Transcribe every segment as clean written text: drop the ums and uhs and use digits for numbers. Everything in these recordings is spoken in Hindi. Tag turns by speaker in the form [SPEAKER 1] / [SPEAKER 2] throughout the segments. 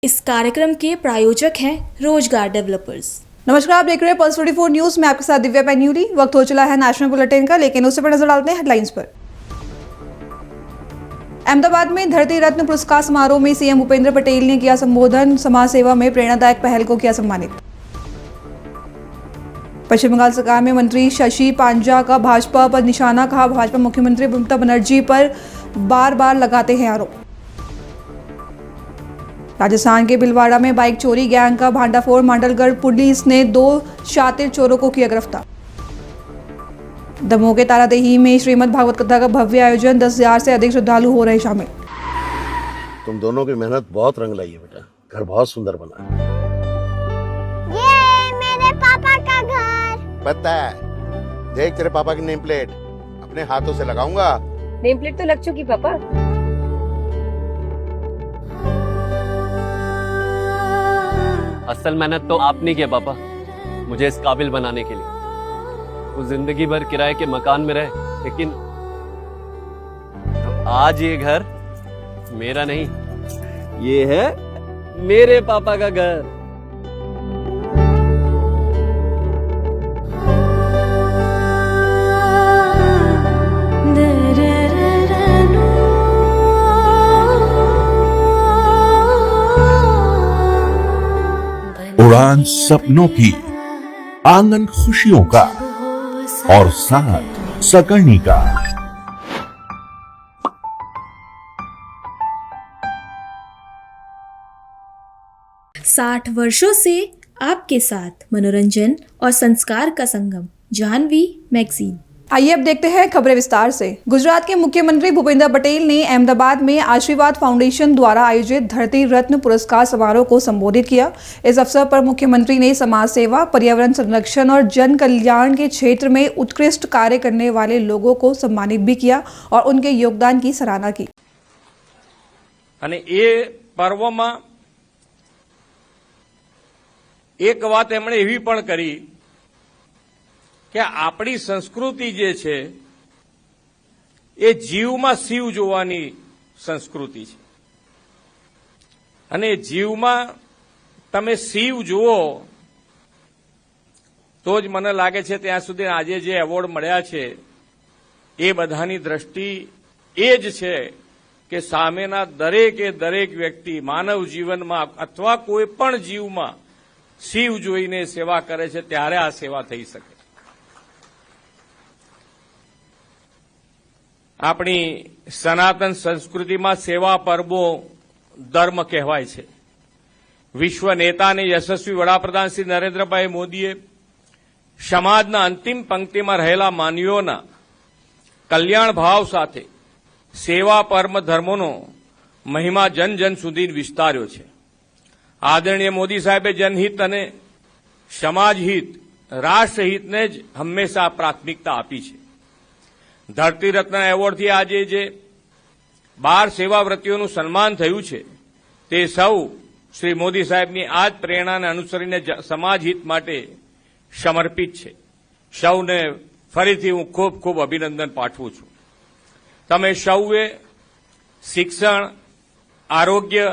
[SPEAKER 1] इस कार्यक्रम के प्रायोजक हैं रोजगार डेवलपर्स।
[SPEAKER 2] नमस्कार, आप देख रहे हैं पल्स 24 न्यूज में आपके साथ दिव्या पैन्यूली। वक्त हो चला है नेशनल बुलेटिन का, लेकिन उससे पर नजर डालते हैं हेडलाइंस पर। अहमदाबाद में धरती रत्न पुरस्कार समारोह में सीएम भूपेंद्र पटेल ने किया संबोधन। समाज सेवा में प्रेरणादायक पहल को किया सम्मानित। पश्चिम बंगाल सरकार में मंत्री शशि पांजा का भाजपा पर निशाना, कहा भाजपा मुख्यमंत्री ममता बनर्जी पर बार बार लगाते हैं आरोप। राजस्थान के भिलवाड़ा में बाइक चोरी गैंग का भांडाफोड़, मांडलगढ़ पुलिस ने 2 शातिर चोरों को किया गिरफ्तार। दमोह के तारादेही में श्रीमद् भागवत कथा का भव्य आयोजन, 10,000 से अधिक श्रद्धालु हो रहे शामिल।
[SPEAKER 3] तुम दोनों की मेहनत बहुत रंग लाई है बेटा, घर बहुत सुंदर बना है।
[SPEAKER 4] ये मेरे पापा का घर।
[SPEAKER 3] पता है, देख तेरे पापा की नेम प्लेट अपने हाथों से लगाऊंगा।
[SPEAKER 5] नेम प्लेट तो लग चुकी पापा।
[SPEAKER 6] असल मेहनत तो आपने किया पापा, मुझे इस काबिल बनाने के लिए। वो जिंदगी भर किराए के मकान में रहे, लेकिन तो आज ये घर मेरा नहीं, ये है मेरे पापा का घर।
[SPEAKER 7] उड़ान सपनों की, आंगन खुशियों का और साथ सकर्णी का।
[SPEAKER 1] साठ वर्षों से आपके साथ मनोरंजन और संस्कार का संगम, जाह्नवी मैगजीन।
[SPEAKER 2] आइए अब देखते हैं खबरें विस्तार से। गुजरात के मुख्यमंत्री भूपेंद्र पटेल ने अहमदाबाद में आशीर्वाद फाउंडेशन द्वारा आयोजित धरती रत्न पुरस्कार समारोह को संबोधित किया। इस अवसर पर मुख्यमंत्री ने समाज सेवा, पर्यावरण संरक्षण और जन कल्याण के क्षेत्र में उत्कृष्ट कार्य करने वाले लोगों को सम्मानित भी किया और उनके योगदान की सराहना की।
[SPEAKER 8] पर्वमां एक बात एमणे एवी पण करी કે આપણી સંસ્કૃતિ જે છે એ જીવમાં શિવ જોવાની સંસ્કૃતિ છે અને જીવમાં તમે શિવ જુઓ તો જ મને લાગે છે ત્યાં સુધી આજે જે એવોર્ડ મળ્યા છે એ બધાની દ્રષ્ટિ એ જ છે કે સામેના દરેકે દરેક વ્યક્તિ માનવ જીવનમાં અથવા કોઈ પણ જીવમાં શિવ જોઈને સેવા કરે છે ત્યારે આ સેવા થઈ શકે। આપણી સનાતન સંસ્કૃતિમાં સેવા પર્વો ધર્મ કહેવાય છે। વિશ્વ નેતા અને યશસ્વી વડાપ્રધાન શ્રી નરેન્દ્રભાઈ મોદીએ સમાજના અંતિમ પંક્તિમાં રહેલા માનવીઓના કલ્યાણ ભાવ સાથે સેવા પરમ ધર્મોનો મહિમા જન જન સુધી વિસ્તાર્યો છે। આદરણીય મોદી સાહેબે જનહિત અને સમાજહિત, રાષ્ટ્રહિતને જ હંમેશા પ્રાથમિકતા આપી છે। ધરતી રત્ન એવોર્ડથી આજે જે 12 સેવાવ્રતીઓનું સન્માન થયું છે તે સૌ શ્રી મોદી સાહેબની આ જ પ્રેરણાને અનુસરીને સમાજહિત માટે સમર્પિત છે। સૌને ફરીથી હું ખૂબ ખૂબ અભિનંદન પાઠવું છું। તમે સૌએ શિક્ષણ, આરોગ્ય,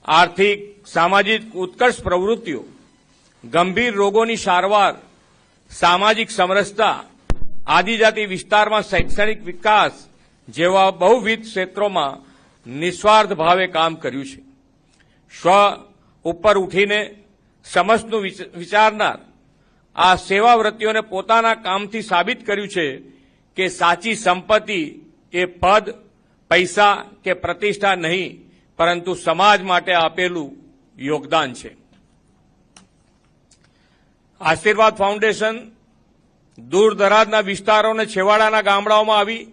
[SPEAKER 8] આર્થિક, સામાજિક ઉત્કર્ષ પ્રવૃત્તિઓ, ગંભીર રોગોની સારવાર, સામાજિક સમરસતા, આદિજાતિ વિસ્તારમાં શૈક્ષણિક વિકાસ જેવા બહુવિધ ક્ષેત્રોમાં નિસ્વાર્થ ભાવે કામ કર્યું છે। સ્વ ઉપર ઉઠીને સમસ્તનું વિચારનાર આ સેવાવ્રતીઓને પોતાના કામથી સાબિત કર્યું છે કે સાચી સંપત્તિ એ પદ, પૈસા કે પ્રતિષ્ઠા નહીં, પરંતુ સમાજ માટે આપેલું યોગદાન છે। આશીર્વાદ ફાઉન્ડેશન દૂર દરાજના વિસ્તારો અને છેવાડાના ગામડાઓમાં આવી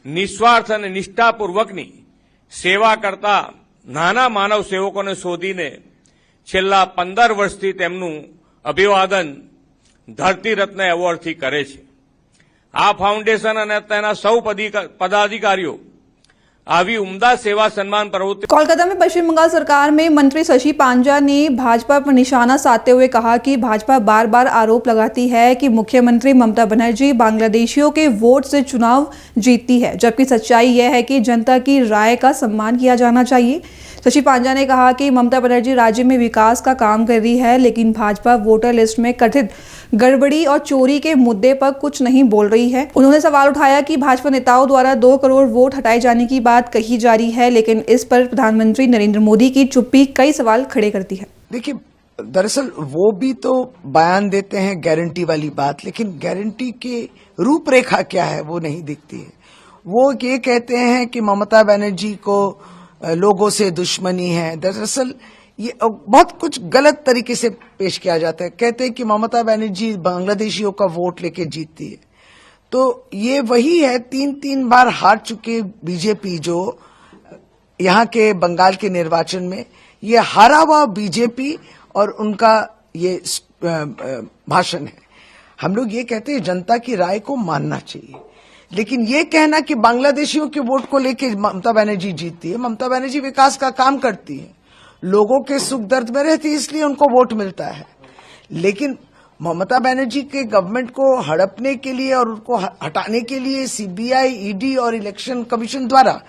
[SPEAKER 8] નિસ્વાર્થ અને નિષ્ઠાપૂર્વકની સેવા કરતા નાના માનવ સેવકોને શોધીને છેલ્લા 15 વર્ષથી તેમનું અભિવાદન ધરતી રત્ન એવોર્ડથી કરે છે। આ ફાઉન્ડેશન અને તેના સૌ પદાધિકારીઓ આવી ઉમદા સેવા સન્માન પ્રવૃત્તિ
[SPEAKER 2] कोलकाता में पश्चिम बंगाल सरकार में मंत्री शशि पांजा ने भाजपा पर निशाना साधते हुए कहा कि भाजपा बार बार आरोप लगाती है कि मुख्यमंत्री ममता बनर्जी बांग्लादेशियों के वोट से चुनाव जीतती है, जबकि सच्चाई यह है कि जनता की राय का सम्मान किया जाना चाहिए। शशि पांजा ने कहा कि ममता बनर्जी राज्य में विकास का काम कर रही है, लेकिन भाजपा वोटर लिस्ट में कथित गड़बड़ी और चोरी के मुद्दे पर कुछ नहीं बोल रही है। उन्होंने सवाल उठाया कि भाजपा नेताओं द्वारा 2 करोड़ वोट हटाए जाने की बात कही जा रही है, लेकिन इस पर प्रधानमंत्री नरेंद्र मोदी की चुप्पी कई सवाल खड़े करती है।
[SPEAKER 9] देखिए, दरअसल वो भी तो बयान देते हैं गारंटी वाली बात, लेकिन गारंटी की रूपरेखा क्या है वो नहीं दिखती है। वो ये कहते हैं कि ममता बनर्जी को लोगों से दुश्मनी है। दरअसल ये बहुत कुछ गलत तरीके से पेश किया जाता है। कहते हैं कि ममता बनर्जी बांग्लादेशियों का वोट लेके जीतती है, तो ये वही है 3 बार हार चुके बीजेपी जो यहाँ के बंगाल के निर्वाचन में, ये हारा हुआ बीजेपी और उनका ये भाषण है। हम लोग ये कहते हैं जनता की राय को मानना चाहिए, लेकिन ये कहना कि बांग्लादेशियों के वोट को लेके ममता बनर्जी जीतती है, ममता बनर्जी विकास का काम करती है, लोगों के सुख दर्द में रहती है, इसलिए उनको वोट मिलता है। लेकिन ममता बनर्जी के गवर्नमेंट को हड़पने के लिए और उनको हटाने के लिए सीबीआई, ईडी और इलेक्शन कमीशन द्वारा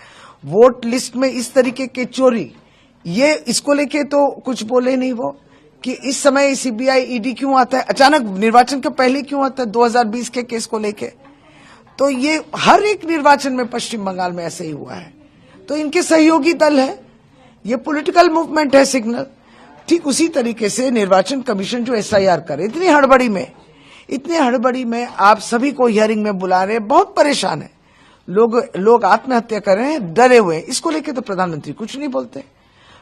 [SPEAKER 9] वोट लिस्ट में इस तरीके के चोरी, ये इसको लेके तो कुछ बोले नहीं वो कि इस समय सीबीआई, ईडी क्यों आता है, अचानक निर्वाचन के पहले क्यों आता है 2020 के केस को लेके। तो ये हर एक निर्वाचन में पश्चिम बंगाल में ऐसे ही हुआ है। तो इनके सहयोगी दल है, ये पॉलिटिकल मूवमेंट है सिग्नल। ठीक उसी तरीके से निर्वाचन कमीशन जो एसआईआर करे, इतनी हड़बड़ी में आप सभी को हियरिंग में बुला रहे, बहुत परेशान है लोग आत्महत्या कर रहे हैं, डरे हुए हैं। इसको लेके तो प्रधानमंत्री कुछ नहीं बोलते।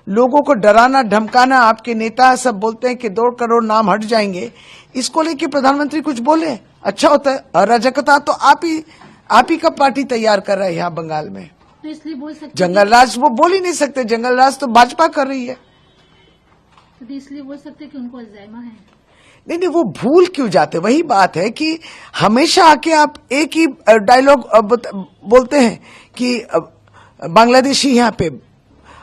[SPEAKER 9] लोगों को डराना धमकाना, आपके नेता सब बोलते हैं कि 2 करोड़ नाम हट जाएंगे, इसको लेके प्रधानमंत्री कुछ बोले अच्छा होता है। अराजकता तो आप ही का पार्टी तैयार कर रहा है यहाँ बंगाल में।
[SPEAKER 10] तो इसलिए बोल सकते
[SPEAKER 9] जंगल राज वो बोल ही नहीं सकते, जंगल राज तो भाजपा कर रही है।
[SPEAKER 10] तो इसलिए बोल सकते कि उनको अल्जाइमर है।
[SPEAKER 9] नहीं, वो भूल क्यों जाते। वही बात है कि हमेशा आके आप एक ही डायलॉग बोलते हैं कि बांग्लादेशी यहाँ पे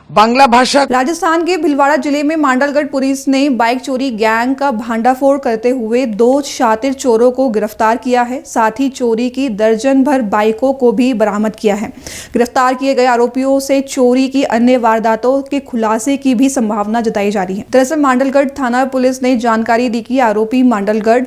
[SPEAKER 9] बांग्ला भाषा।
[SPEAKER 2] राजस्थान के भिलवाड़ा जिले में मांडलगढ़ पुलिस ने बाइक चोरी गैंग का भांडाफोड़ करते हुए 2 शातिर चोरों को गिरफ्तार किया है। साथ ही चोरी की दर्जन भर बाइकों को भी बरामद किया है। गिरफ्तार किए गए आरोपियों से चोरी की अन्य वारदातों के खुलासे की भी संभावना जताई जा रही है। दरअसल मांडलगढ़ थाना पुलिस ने जानकारी दी कि आरोपी मांडलगढ़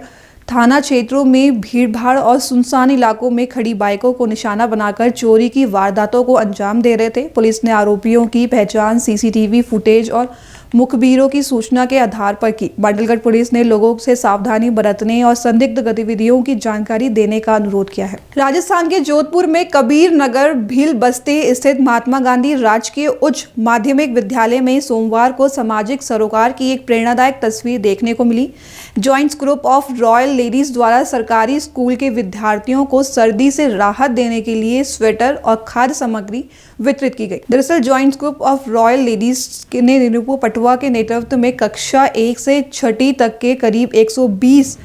[SPEAKER 2] थाना क्षेत्रों में भीड़भाड़ और सुनसान इलाकों में खड़ी बाइकों को निशाना बनाकर चोरी की वारदातों को अंजाम दे रहे थे। पुलिस ने आरोपियों की पहचान सीसीटीवी फुटेज और मुखबिरों की सूचना के आधार पर की। मांडलगढ़ पुलिस ने लोगों से सावधानी बरतने और संदिग्ध गतिविधियों की जानकारी देने का अनुरोध किया है। राजस्थान के जोधपुर में कबीर नगर भील बस्ती स्थित महात्मा गांधी राजकीय उच्च माध्यमिक विद्यालय में सोमवार को सामाजिक सरोकार की एक प्रेरणादायक तस्वीर देखने को मिली। Giants group of royal ladies द्वारा सरकारी स्कूल के विद्यार्थियों को सर्दी से राहत देने के लिए स्वेटर और खाद्य सामग्री वितरित की गई। दरअसल joints group of royal ladies ने निरूपो पटवा के नेतृत्व में कक्षा 1 से 6ठी तक के करीब 120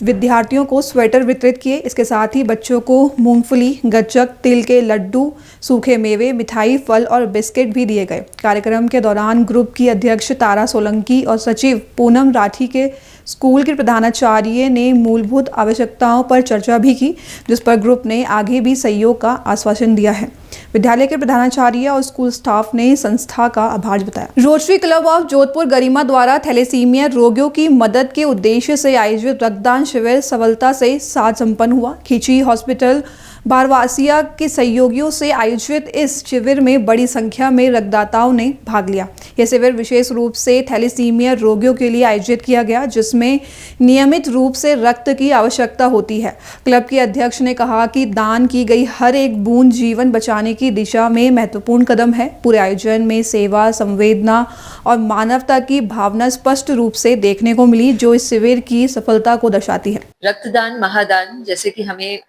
[SPEAKER 2] विद्यार्थियों को स्वेटर वितरित किए। इसके साथ ही बच्चों को मूंगफली, गज्जक, तिल के लड्डू, सूखे मेवे, मिठाई, फल और बिस्किट भी दिए गए। कार्यक्रम के दौरान ग्रुप की अध्यक्ष तारा सोलंकी और सचिव पूनम राठी के स्कूल के प्रधानाचार्य ने मूलभूत आवश्यकताओं पर चर्चा भी की, जिस पर ग्रुप ने आगे भी सहयोग का आश्वासन दिया है। विद्यालय के प्रधानाचार्य और स्कूल स्टाफ ने संस्था का आभार बताया। रोटरी क्लब ऑफ जोधपुर गरिमा द्वारा थैलेसीमिया रोगियों की मदद के उद्देश्य से आयोजित रक्तदान शिविर सफलता से साथ संपन्न हुआ। खींची हॉस्पिटल बारवासिया के सहयोगियों से आयोजित इस शिविर में बड़ी संख्या में रक्तदाताओं ने भाग लिया। यह शिविर विशेष रूप से थैलेसीमिया रोगियों के लिए आयोजित किया गया, जिसमें नियमित रूप से रक्त की आवश्यकता होती है। क्लब के अध्यक्ष ने कहा कि दान की गई हर एक बूंद जीवन बचाने की दिशा में महत्वपूर्ण कदम है। पूरे आयोजन में सेवा, संवेदना और मानवता की भावना स्पष्ट रूप से देखने को मिली, जो इस शिविर की सफलता को दर्शाती है।
[SPEAKER 11] रक्तदान महादान, जैसे कि हमें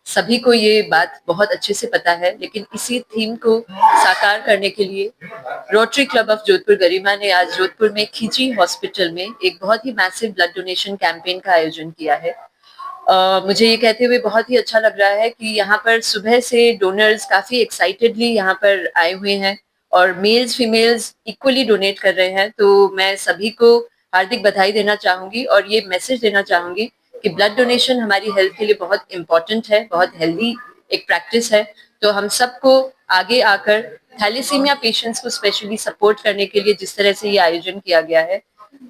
[SPEAKER 11] सभी को ये बात बहुत अच्छे से पता है, लेकिन इसी थीम को साकार करने के लिए रोटरी क्लब ऑफ जोधपुर गरिमा ने आज जोधपुर में खींची हॉस्पिटल में एक बहुत ही मैसिव ब्लड डोनेशन कैंपेन का आयोजन किया है। मुझे ये कहते हुए बहुत ही अच्छा लग रहा है कि यहाँ पर सुबह से डोनर्स काफी एक्साइटेडली यहाँ पर आए हुए हैं और मेल्स फीमेल्स इक्वली डोनेट कर रहे हैं। तो मैं सभी को हार्दिक बधाई देना चाहूंगी और ये मैसेज देना चाहूंगी कि ब्लड डोनेशन हमारी हेल्थ के लिए बहुत इंपॉर्टेंट है, बहुत हेल्दी एक प्रैक्टिस है। तो हम सबको आगे आकर थैलेसीमिया पेशेंट्स को स्पेशली सपोर्ट करने के लिए जिस तरह से ये आयोजन किया गया है,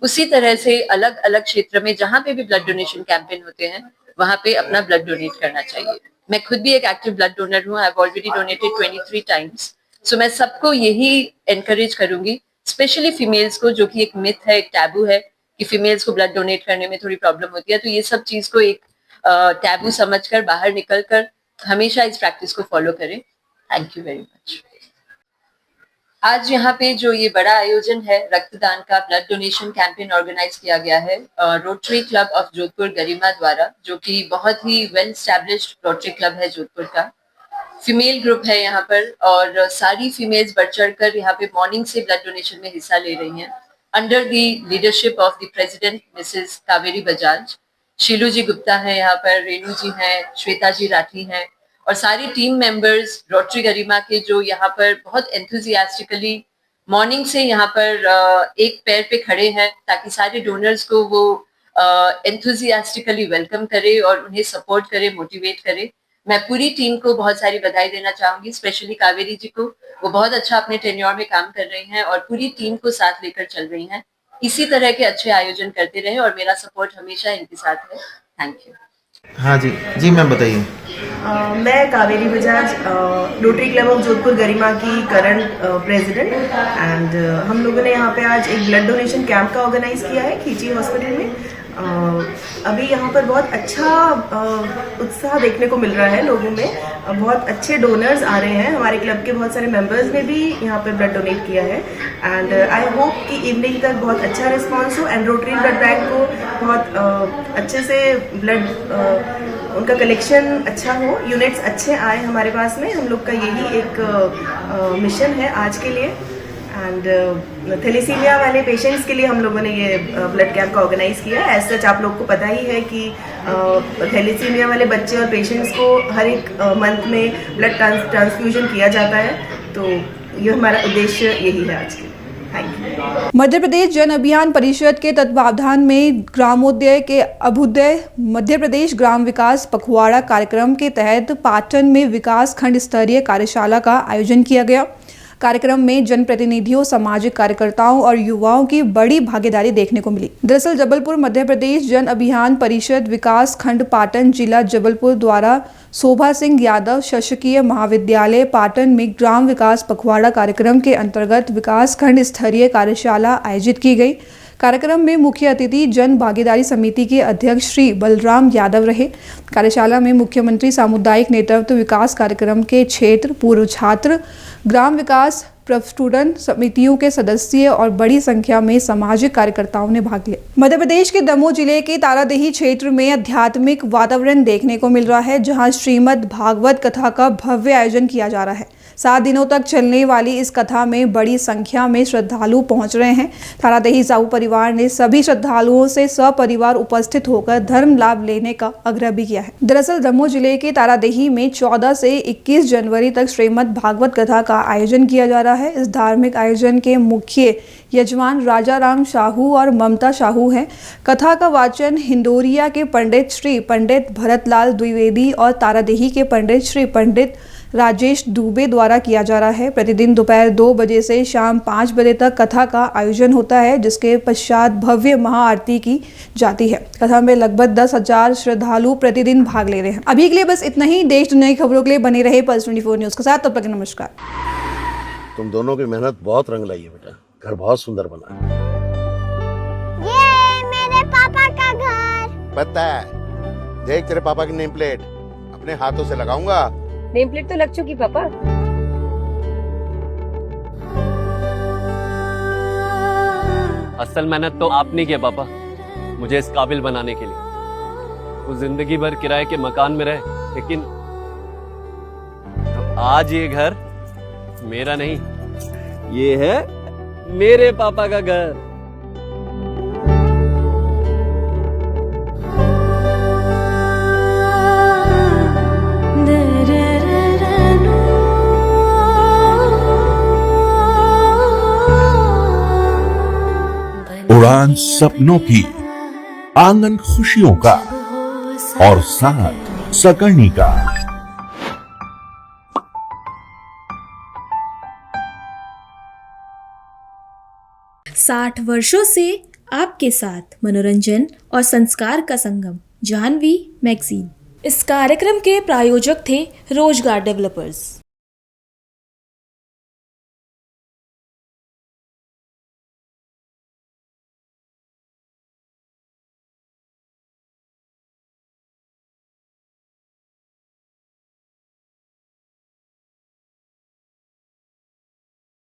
[SPEAKER 11] उसी तरह से अलग अलग क्षेत्र में जहाँ पे भी ब्लड डोनेशन कैंपेन होते हैं वहाँ पे अपना ब्लड डोनेट करना चाहिए। मैं खुद भी एक एक्टिव ब्लड डोनर हूँ। I have already donated 23 times. So मैं सबको यही एनकरेज करूंगी, स्पेशली फीमेल्स को, जो कि एक मिथ है, एक टैबू है कि फीमेल्स को ब्लड डोनेट करने में थोड़ी प्रॉब्लम होती है। तो ये सब चीज को एक टैबू समझकर बाहर निकलकर हमेशा इस प्रैक्टिस को फॉलो करें। Thank you very much. आज यहाँ पे जो ये बड़ा आयोजन है रक्तदान का, ब्लड डोनेशन कैंपेन ऑर्गेनाइज किया गया है रोटरी क्लब ऑफ जोधपुर गरिमा द्वारा, जो कि बहुत ही वेल स्टैब्लिश्ड रोटरी क्लब है जोधपुर का। फीमेल ग्रुप है यहाँ पर और सारी फीमेल्स बढ़ चढ़कर यहाँ पे मॉर्निंग से ब्लड डोनेशन में हिस्सा ले रही हैं under the leadership of the president Mrs Kaveri Bajaj. Shilu ji Gupta है यहाँ पर, रेणु जी हैं, श्वेता जी राठी हैं और सारी टीम मेंबर्स रोटरी गरिमा के जो यहाँ पर बहुत एंथुजियास्टिकली मॉर्निंग से यहाँ पर एक पैर पे खड़े हैं ताकि सारे डोनर्स को वो एंथुजियास्टिकली वेलकम करे और उन्हें सपोर्ट करे, मोटिवेट करे। मैं पूरी टीम को बहुत सारी बधाई देना चाहूंगी, स्पेशली कावेरी जी को। वो बहुत अच्छा अपने टेन्योर में काम कर रही हैं और पूरी टीम को साथ लेकर चल रही हैं। इसी तरह के अच्छे आयोजन करते रहें और मेरा सपोर्ट हमेशा इनके साथ है। Thank you.
[SPEAKER 12] हाँ जी मैम बताइए।
[SPEAKER 13] मैं Kaveri Bajaj, Rotary Club of Jodhpur Garima की करंट प्रेसिडेंट एंड हम लोगों ने यहाँ पे आज एक ब्लड डोनेशन कैंप का ऑर्गेनाइज किया है खींची हॉस्पिटल में। अभी यहाँ पर बहुत अच्छा उत्साह देखने को मिल रहा है लोगों में, बहुत अच्छे डोनर्स आ रहे हैं। हमारे क्लब के बहुत सारे मेंबर्स ने भी यहाँ पे ब्लड डोनेट किया है एंड आई होप कि इवनिंग तक बहुत अच्छा रिस्पांस हो एंड रोटरी ब्लड बैंक को बहुत अच्छे से ब्लड उनका कलेक्शन अच्छा हो, यूनिट्स अच्छे आए हमारे पास में। हम लोग का यही एक मिशन है आज के लिए एंड थैलेसीमिया वाले पेशेंट्स के लिए हम लोगों ने ये ब्लड कैंप का ऑर्गेनाइज किया है। एज सच आप लोग को पता ही है कि थैलेसीमिया वाले बच्चे और पेशेंट्स को हर एक मंथ में ब्लड ट्रांसफ्यूजन किया जाता है, तो ये हमारा उद्देश्य यही है आज के।
[SPEAKER 2] मध्य प्रदेश जन अभियान परिषद के तत्वावधान में ग्रामोदय के अभ्युदय मध्य प्रदेश ग्राम विकास पखवाड़ा कार्यक्रम के तहत पाटन में विकास खंड स्तरीय कार्यशाला का आयोजन किया गया। कार्यक्रम में जनप्रतिनिधियों, सामाजिक कार्यकर्ताओं और युवाओं की बड़ी भागीदारी देखने को मिली। दरअसल जबलपुर मध्य प्रदेश जन अभियान परिषद विकास खंड पाटन जिला जबलपुर द्वारा शोभा सिंह यादव शासकीय महाविद्यालय पाटन में ग्राम विकास पखवाड़ा कार्यक्रम के अंतर्गत विकास खंड स्तरीय कार्यशाला आयोजित की गई। कार्यक्रम में मुख्य अतिथि जन भागीदारी समिति के अध्यक्ष श्री बलराम यादव रहे। कार्यशाला में मुख्यमंत्री सामुदायिक नेतृत्व विकास कार्यक्रम के क्षेत्र, पूर्व छात्र, ग्राम विकास प्रस्फुटन समितियों के सदस्य और बड़ी संख्या में सामाजिक कार्यकर्ताओं ने भाग लिया। मध्य प्रदेश के दमोह जिले के तारादेही क्षेत्र में आध्यात्मिक वातावरण देखने को मिल रहा है, जहां श्रीमद् भागवत कथा का भव्य आयोजन किया जा रहा है। 7 दिनों तक चलने वाली इस कथा में बड़ी संख्या में श्रद्धालु पहुंच रहे हैं। तारादेही साहू परिवार ने सभी श्रद्धालुओं से सपरिवार उपस्थित होकर धर्म लाभ लेने का आग्रह भी किया है। दरअसल दमोह जिले के तारादेही में 14 से 21 जनवरी तक श्रीमद् भागवत कथा का आयोजन किया जा रहा है। इस धार्मिक आयोजन के मुख्य यजमान राजा राम साहू और ममता साहू हैं। कथा का वाचन हिंदोरिया के पंडित श्री पंडित भरतलाल द्विवेदी और तारादेही के पंडित श्री पंडित राजेश दुबे द्वारा किया जा रहा है। प्रतिदिन दोपहर 2 बजे से शाम 5 बजे तक कथा का आयोजन होता है, जिसके पश्चात भव्य महाआरती की जाती है। कथा में लगभग 10,000 श्रद्धालु प्रतिदिन भाग ले रहे हैं। अभी के लिए बस इतना ही। देश दुनिया की खबरों के लिए बने रहे पल्स 24 न्यूज के साथ। तब तक नमस्कार।
[SPEAKER 3] तुम दोनों की मेहनत बहुत रंग लाई है बेटा, घर बहुत सुंदर बना है।
[SPEAKER 4] ये मेरे पापा का घर।
[SPEAKER 14] पता है, देख तेरे पापा की नेम प्लेट अपने हाथों से लगाऊंगा।
[SPEAKER 5] नेम प्लेट तो लग चुकी पापा।
[SPEAKER 6] असल मेहनत तो आपने की है पापा, मुझे इस काबिल बनाने के लिए। वो जिंदगी भर किराए के मकान में रहे, लेकिन आज ये घर मेरा नहीं, ये है मेरे पापा का घर।
[SPEAKER 7] उड़ान सपनों की, आंगन खुशियों का और साथ सकर्णी का।
[SPEAKER 1] 60 वर्षों से आपके साथ मनोरंजन और संस्कार का संगम, जाह्नवी मैगजीन। इस कार्यक्रम के प्रायोजक थे रोजगार डेवलपर्स।